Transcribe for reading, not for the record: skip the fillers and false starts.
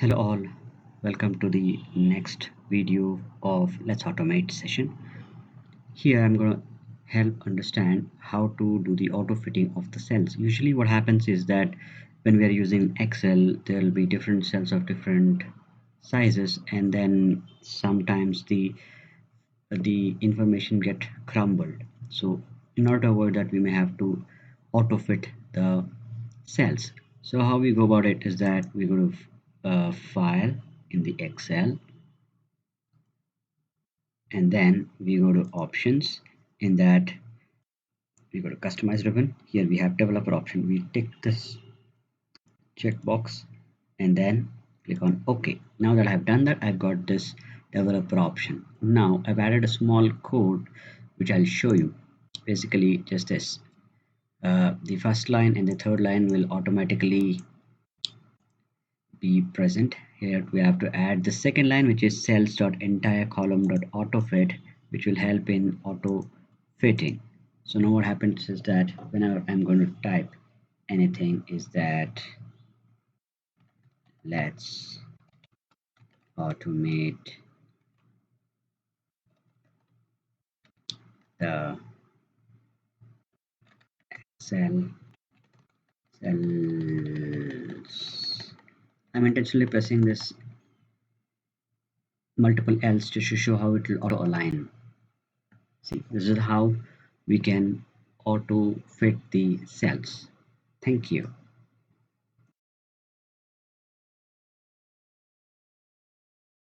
Hello all, welcome to the next video of Let's Automate session. Here I'm going to help understand how to do the auto fitting of the cells. Usually what happens is that when we are using Excel, there will be different cells of different sizes, and then sometimes the information get crumbled. So in order to avoid that, we may have to auto fit the cells. So how we go about it is that we go to file in the Excel, and then we go to options. In that, we go to customize ribbon. Here we have developer option. We tick this checkbox and then click on OK. Now that I've done that, I've got this developer option. Now I've added a small code which I'll show you. Basically just this. The first line and the third line will automatically be present. Here we have to add the second line, which is cells dot entire column dot auto fit, which will help in auto fitting. So now what happens is that whenever I'm going to type anything is that let's automate the cell cells. I'm intentionally pressing this multiple L's to show how it will auto align. See, this is how we can auto fit the cells. Thank you.